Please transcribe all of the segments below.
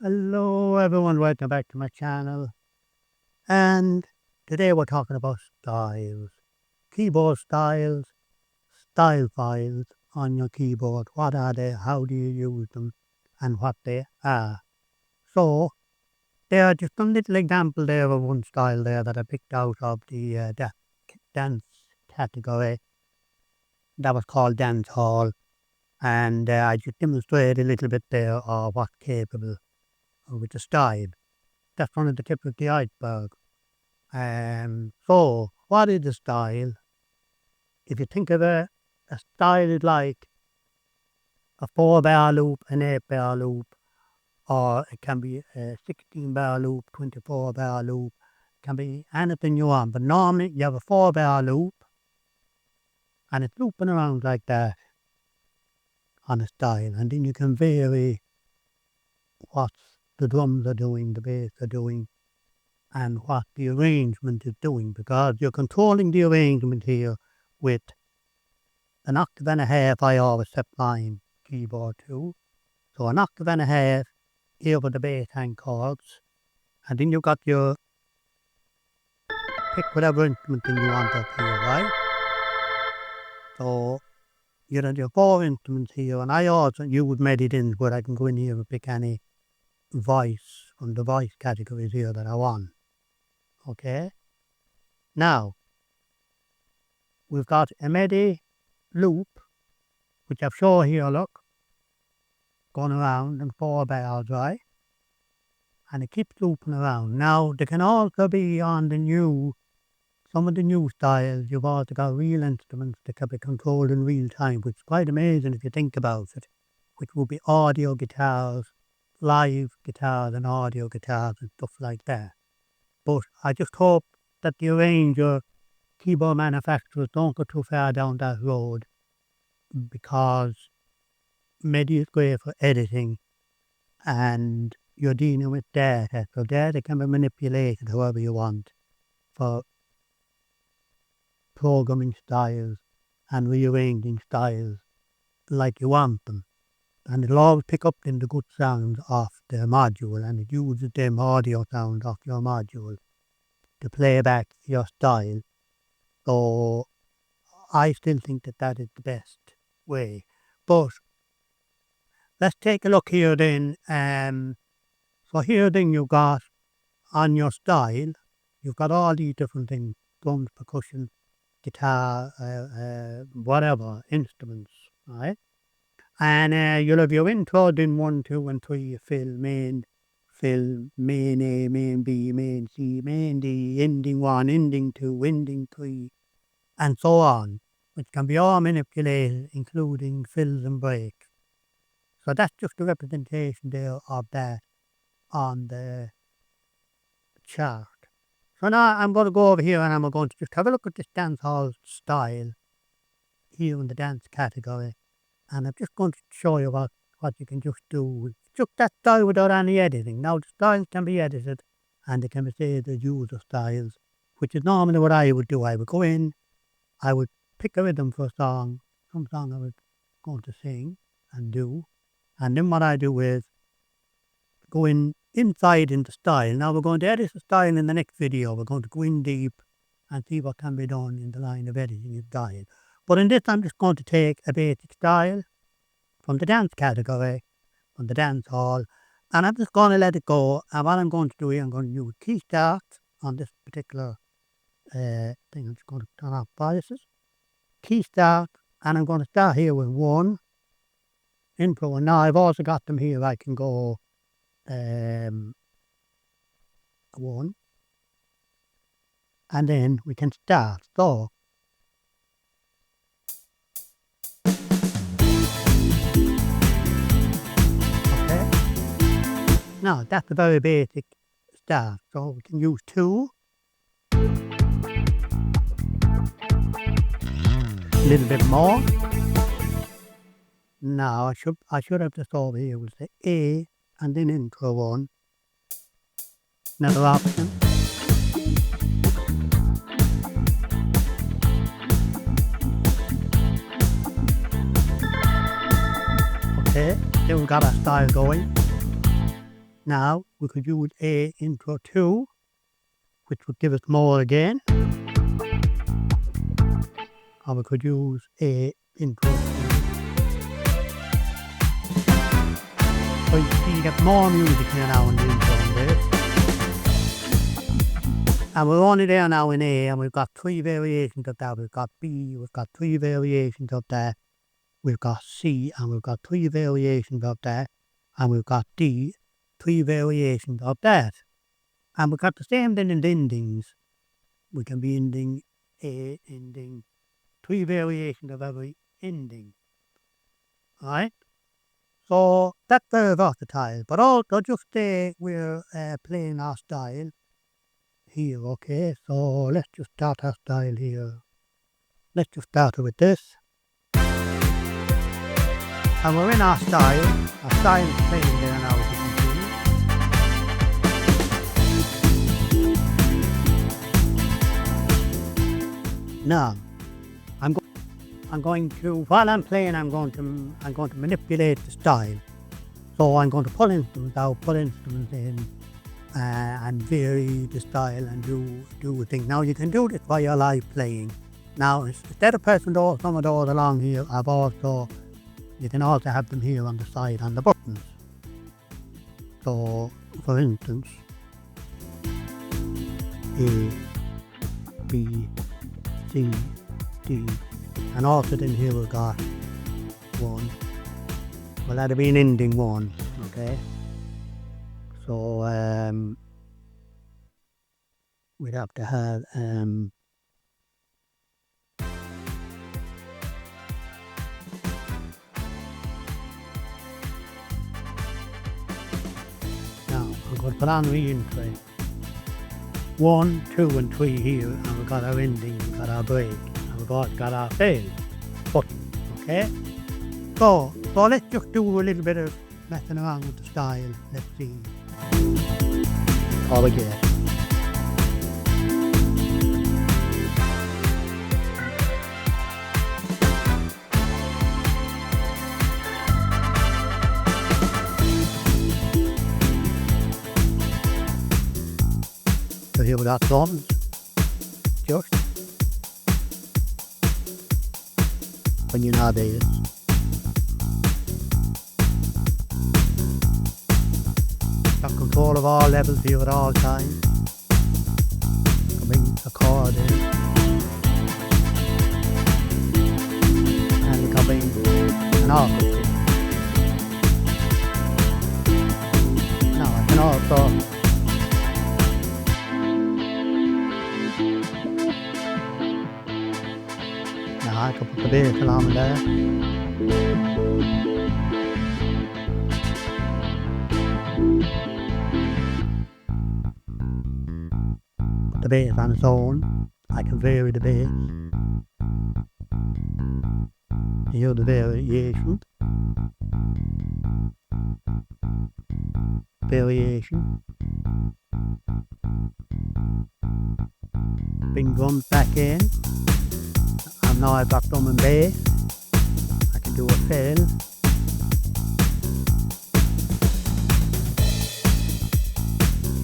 Hello everyone, welcome back to my channel. And today we're talking about styles. Keyboard styles, style files on your keyboard. What are they? How do you use them? And what they are. So there are just some little example there of one style there that I picked out of the dance category that was called dance hall. And I just demonstrated a little bit there of what's capable with the style. That's one of the tip of the iceberg. So what is a style? If you think of a style is like a 4-bar loop, an 8-bar loop, or it can be a 16-bar loop, 24-bar loop, it can be anything you want. But normally you have a 4-bar loop and it's looping around like that on a style. And then you can vary what the drums are doing, the bass are doing, and what the arrangement is doing, because you're controlling the arrangement here with an octave and a half. I always set mine keyboard to. So an octave and a half here with the bass hand chords. And then you've got your pick whatever instrument thing you want up here, right? So you have your 4 instruments here, and I also use melodies where I can go in here and pick any voice from the voice categories here that I want. Okay? Now we've got a MIDI loop, which I've shown here, look, going around in 4 bars, right? And it keeps looping around. Now, there can also be on some of the new styles, you've also got real instruments that can be controlled in real time, which is quite amazing if you think about it, which will be audio guitars, live guitars and audio guitars and stuff like that. But I just hope that the arranger, keyboard manufacturers don't go too far down that road, because MIDI is great for editing and you're dealing with data. So data can be manipulated however you want for programming styles and rearranging styles like you want them. And it'll always pick up in the good sounds off the module, and it uses them audio sounds off your module to play back your style. So I still think that that is the best way. But let's take a look here then. So here then you've got on your style, you've got all these different things: drums, percussion, guitar, whatever, instruments, right? And you'll have your intro, then 1, 2, and 3, fill, main A, main B, main C, main D, ending 1, ending 2, ending 3, and so on, which can be all manipulated, including fills and breaks. So that's just a representation there of that on the chart. So now I'm going to go over here and I'm going to just have a look at this dancehall style here in the dance category. And I'm just going to show you what you can just do with just that style without any editing. Now the styles can be edited and they can be saved as user styles, which is normally what I would do. I would go in, I would pick a rhythm for a song, some song I was going to sing and do. And then what I do is go inside into style. Now we're going to edit the style in the next video. We're going to go in deep and see what can be done in the line of editing a style. But in this, I'm just going to take a basic style from the dance category, from the dance hall, and I'm just going to let it go. And what I'm going to do here, I'm going to use key start on this particular thing. I'm just going to turn off biases. Key start, and I'm going to start here with 1, intro. And now I've also got them here. I can go 1, and then we can start. So now that's a very basic start. So we can use 2, a little bit more. Now I should have this over here with the A and then intro 1. Another option. Okay, then we've got our style going. Now we could use A intro 2, which would give us more again. Or we could use A intro 3. So you see you get more music here now in the intro on this. And we're only there now in A, and we've got 3 variations of that. We've got B, we've got 3 variations of that. We've got C, and we've got 3 variations of that. And we've got D, 3 variations of that. And we've got the same thing in the endings. We can be ending A, ending 3 variations of every ending. Alright? So that's very versatile. But also just say we're playing our style here, okay? So let's just start our style here. Let's just start with this. And we're in our style. Our style is playing there now, as you can see. Now, I'm going to, while I'm playing, I'm going to manipulate the style. So I'm going to pull instruments out, put instruments in, and vary the style and do things. Now you can do this while you're live playing. Now instead of pressing some of those along here, you can also have them here on the side on the buttons. So for instance, A, B, C, D, and also then here we've got 1. Well, that'd be an ending 1, okay? So we'd have to have now I'm going to put on re-entry 1, 2 and 3 here, and we've got our ending, we've got our break, and we've got our fail button, okay? So let's just do a little bit of messing around with the style. Let's see how we get. So here we got drums, just when you're not there. Got control of all levels here at all times. Coming a chord in. And coming an orchestra. Now I can also I can put the bass along there. Put the bass on its own. I can vary the bass. Hear the variation. Variation. Bring drums back in. And now I've got drum and bass. I can do a fill.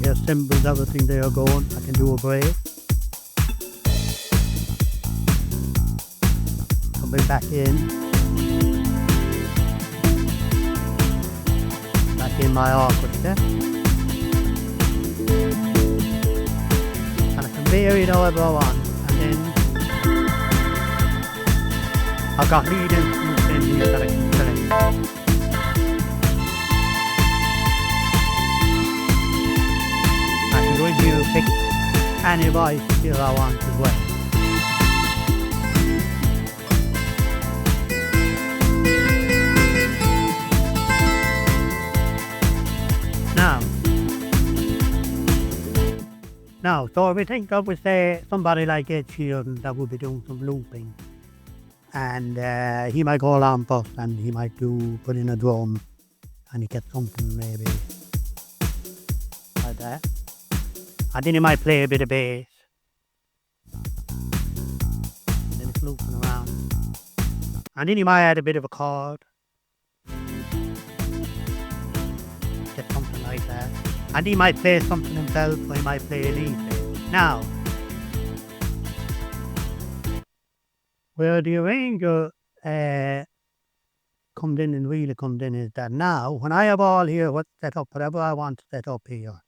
Here's cymbals, everything they are going. I can do a break. Coming back in. Back in my orchestra. And I can vary it however I want. And then I've got lead instruments in here that I can select. I can go in here and pick any voice here I want as well. Now, so if we think of, we say, somebody like Ed Sheeran that would be doing some looping. And he might go along first and he might put in a drum and he gets something maybe like that. And then he might play a bit of bass. And then it's looping around. And then he might add a bit of a chord. Get something like that. And he might play something himself, or he might play it easy. Now, where the arranger comes in and really comes in is that now, when I have all here what's set up, whatever I want to set up here,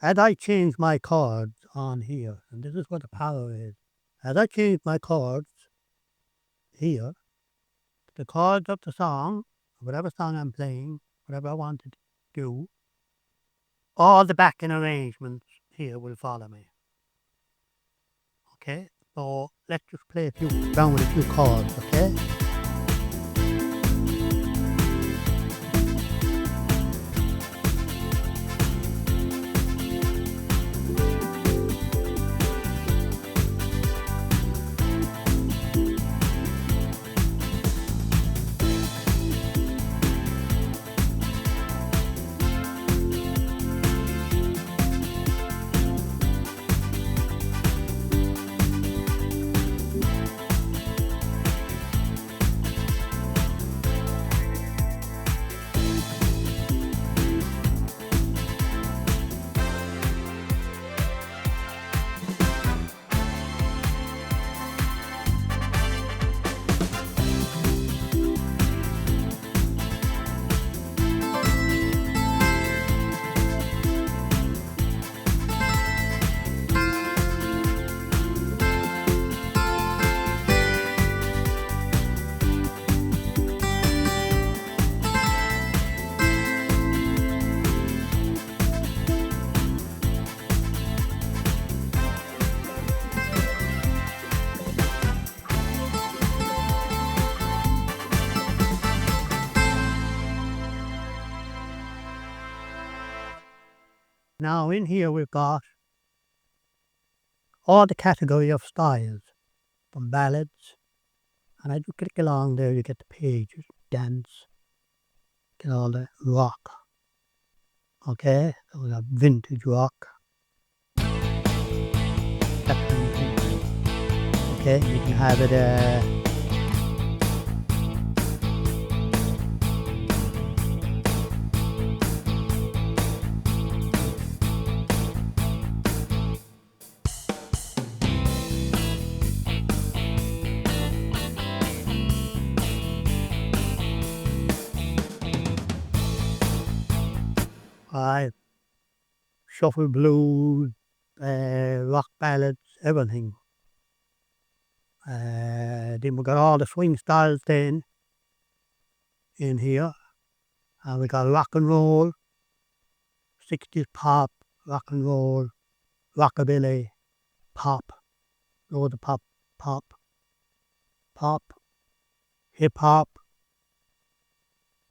as I change my chords on here, and this is what the power is, as I change my chords here, the chords of the song, whatever song I'm playing, whatever I want to do, all the backing arrangements here will follow me. Okay? So let's just play a few down with a few chords, okay? Now in here we've got all the category of styles, from ballads, and as you click along there you get the pages, dance, get all the rock, okay? So we have vintage rock, that kind of thing, okay? You can have it, shuffle blues, rock ballads, everything. Then we got all the swing styles then in here. And we got rock and roll, 60s pop, rock and roll, rockabilly, pop, loads of pop, pop, hip hop.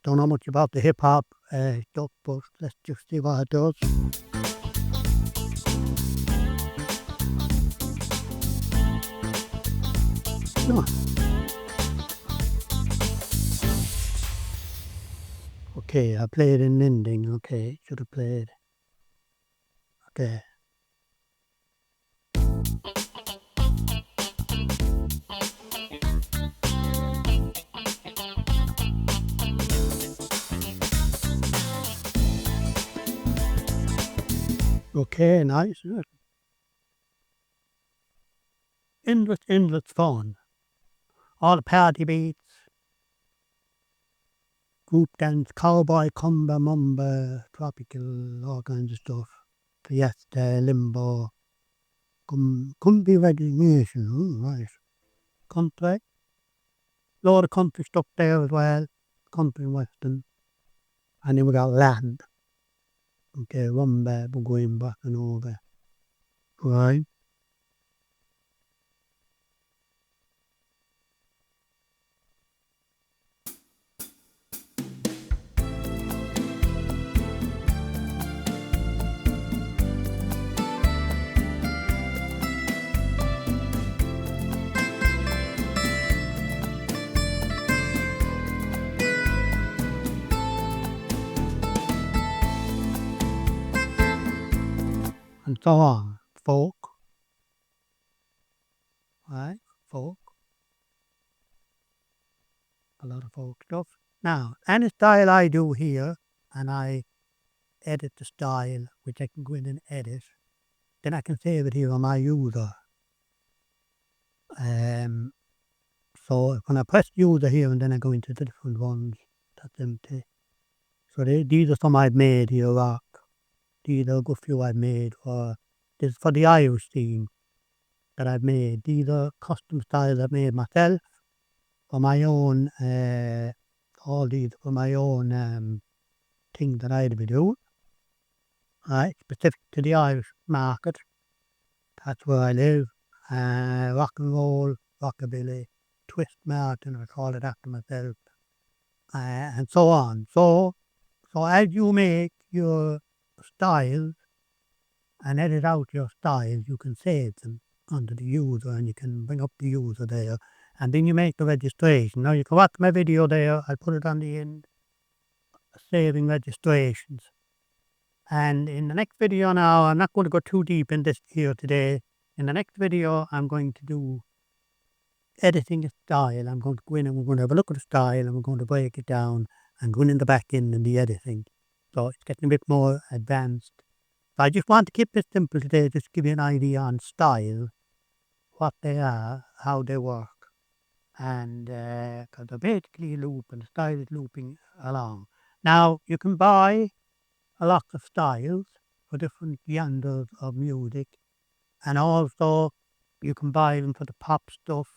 Don't know much about the hip hop stuff, but let's just see what it does. No. Okay, I played an ending. Okay, should have played. Okay. Okay, nice. Endless fun. All the party beats, group dance, cowboy, cumba, mumba, tropical, all kinds of stuff. Fiesta, limbo, country resignation, right. Country, lot of country stuff there as well, country and western. And then we got Latin. Okay, rumba, going back and over. Right. And so on. Folk. Right? Folk. A lot of folk stuff. Now, any style I do here, and I edit the style, which I can go in and edit. Then I can save it here on my user. So when I press user here and then I go into the different ones, that's empty. So these are some I've made here, rock. These are a good few I've made this is for the Irish theme that I've made. These are custom styles I've made myself for my own, all these for my own things that I'd be doing. Right, specific to the Irish market. That's where I live. Rock and roll, rockabilly, twist Martin, I call it after myself, and so on. So as you make your styles and edit out your styles, you can save them under the user and you can bring up the user there. And then you make the registration. Now you can watch my video there. I'll put it on the end, saving registrations. And in the next video now, I'm not going to go too deep in this here today. In the next video, I'm going to do editing a style. I'm going to go in and we're going to have a look at the style and we're going to break it down and go in the back end and the editing. So it's getting a bit more advanced. So I just want to keep this simple today, just give you an idea on style, what they are, how they work. And because they're basically a loop and the style is looping along. Now you can buy a lot of styles for different genres of music, and also you can buy them for the pop stuff,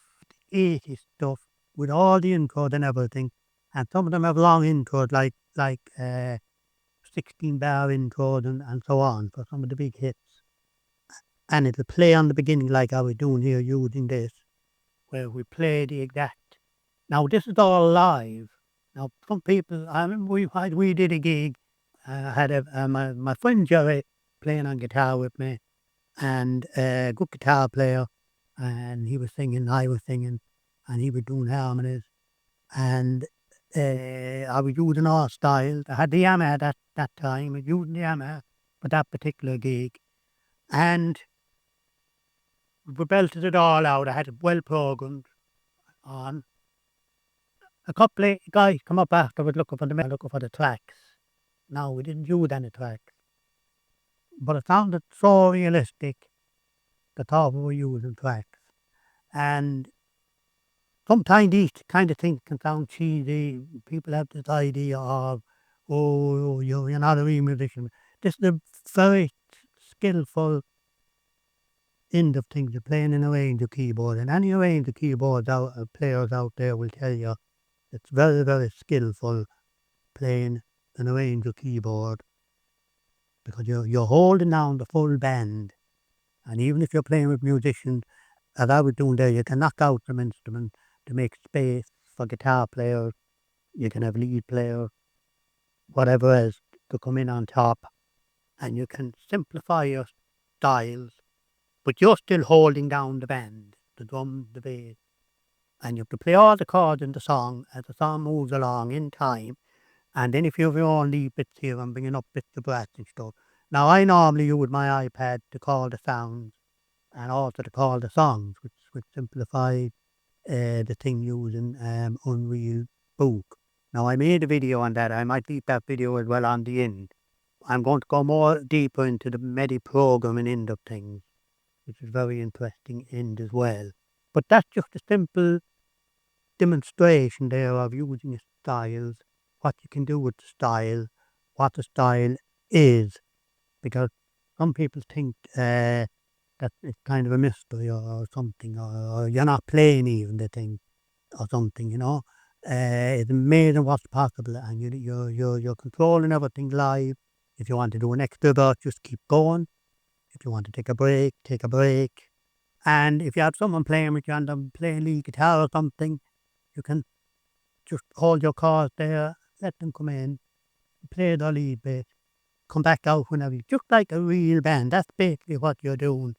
the 80s stuff, with all the intros and everything. And some of them have long intros, like 16-bar intros and so on for some of the big hits. And it'll play on the beginning like I was doing here using this, where we play the exact. Now this is all live. Now some people, I remember we did a gig. I had my friend Jerry playing on guitar with me, and a good guitar player, and he was singing, I was singing, and he was doing harmonies, and I was using all styles. I had the Yamaha that time. I was using the Yamaha for that particular gig, and we belted it all out. I had it well programmed on. A couple of guys come up afterwards looking for the tracks. Now we didn't use any tracks, but it sounded so realistic. The thought we were using tracks, and sometimes these kind of things can sound cheesy. People have this idea of, oh, you're not a real musician. This is a very skillful end of things. You're playing in a range of keyboard, and any range of keyboards players out there will tell you it's very, very skillful playing in a range of keyboard, because you're holding down the full band, and even if you're playing with musicians, as I was doing there, you can knock out some instruments to make space for guitar players. You can have lead players, whatever else, to come in on top, and you can simplify your styles, but you're still holding down the band, the drums, the bass, and you have to play all the chords in the song as the song moves along in time. And then if you have your own lead bits here, I'm bringing up bits of brass and stuff. Now I normally use my iPad to call the sounds and also to call the songs, which simplifies the thing using Unreal Book. Now I made a video on that. I might leave that video as well on the end. I'm going to go more deeper into the MIDI programming end of things, which is very interesting end as well. But that's just a simple demonstration there of using styles, what you can do with the style, what the style is, because some people think that it's kind of a mystery or something, or you're not playing even, they think, or something, it's amazing what's possible, and you're controlling everything live. If you want to do an extra verse, just keep going. If you want to take a break, take a break. And if you have someone playing with you and them playing lead guitar or something, you can just hold your chords there, let them come in, play the lead bit, come back out whenever just like a real band. That's basically what you're doing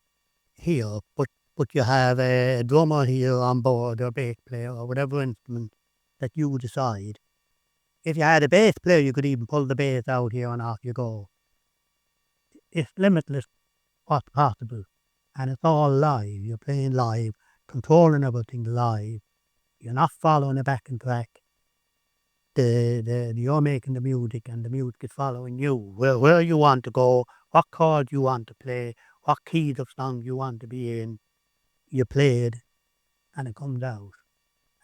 here, but you have a drummer here on board, or bass player, or whatever instrument that you decide. If you had a bass player, you could even pull the bass out here and off you go. It's limitless what's possible, and it's all live. You're playing live, controlling everything live. You're not following a backing track. you're making the music and the music is following you. Where you want to go, what chord you want to play, what keys of song you want to be in, you play it and it comes out.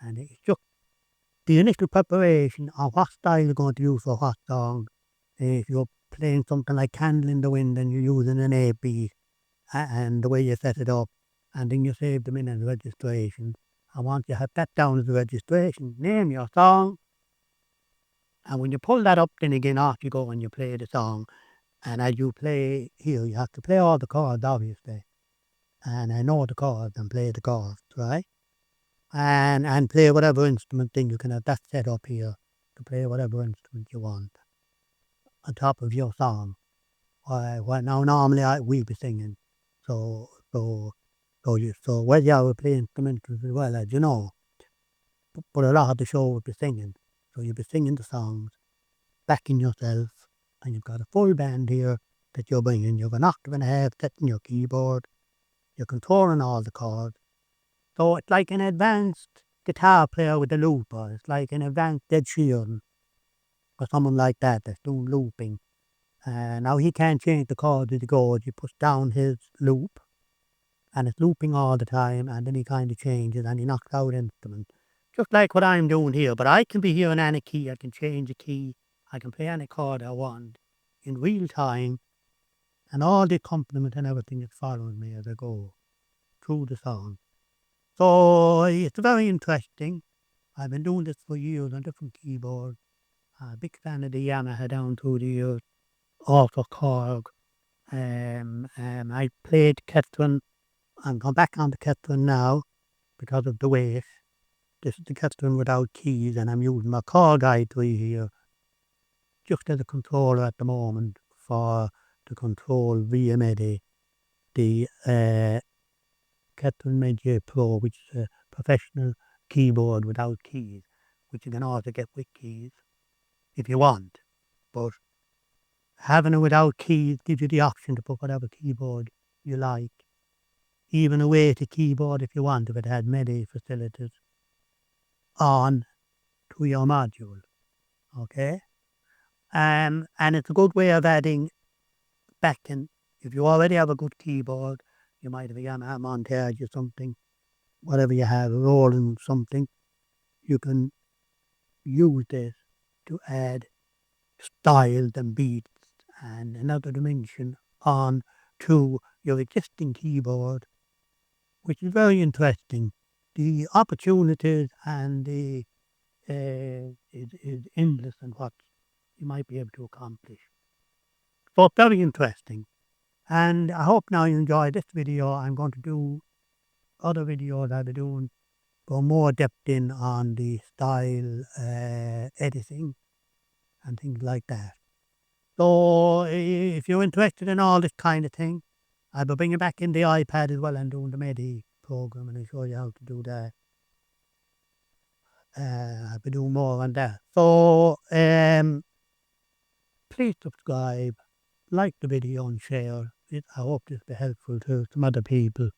And it's just the initial preparation of what style you're going to use for what song. If you're playing something like Candle in the Wind and you're using an 8-beat and the way you set it up, and then you save them in as registration. I want you to have that down as a registration. Name your song, and when you pull that up, then again off you go and you play the song. And as you play here, you have to play all the chords, obviously. And I know the chords and play the chords, right? And play whatever instrument thing you can have that set up here to play whatever instrument you want on top of your song. Well, now normally we'll be singing, so well, yeah, we play instrumentals as well, as you know, but a lot of the show will be singing. So you'll be singing the songs, backing yourself, and you've got a full band here that you're bringing. You have an octave and a half set in your keyboard. You're controlling all the chords. So it's like an advanced guitar player with a looper. It's like an advanced Ed Sheeran or someone like that that's doing looping. Now he can't change the chords as he goes. He puts down his loop and it's looping all the time, and then he kind of changes and he knocks out instruments. Just like what I'm doing here, but I can be here in any key, I can change a key, I can play any chord I want in real time, and all the accompaniment and everything is following me as I go through the song. So it's very interesting. I've been doing this for years on different keyboards. I'm a big fan of the Yamaha down through the years, also Korg. I played Ketron. I'm going back on the Ketron now because of the weight. This is the Ketron without keys, and I'm using my Korg i3 here just as a controller at the moment for to control via MIDI the Ketron Media Pro, which is a professional keyboard without keys, which you can also get with keys if you want. But having it without keys gives you the option to put whatever keyboard you like. Even a weighted keyboard if you want, if it had MIDI facilities on to your module. Okay? And it's a good way of adding backing. If you already have a good keyboard, you might have a Yamaha Montage or something, whatever you have, rolling something, you can use this to add styles and beats and another dimension on to your existing keyboard, which is very interesting. The opportunities and the is endless in what you might be able to accomplish. So very interesting. And I hope now you enjoy this video. I'm going to do other videos I'll be doing for more depth in on the style editing and things like that. So if you're interested in all this kind of thing, I'll be bringing back in the iPad as well and doing the MIDI program, and I'll show you how to do that. I'll be doing more on that. So please subscribe, like the video and share it. I hope this will be helpful to some other people.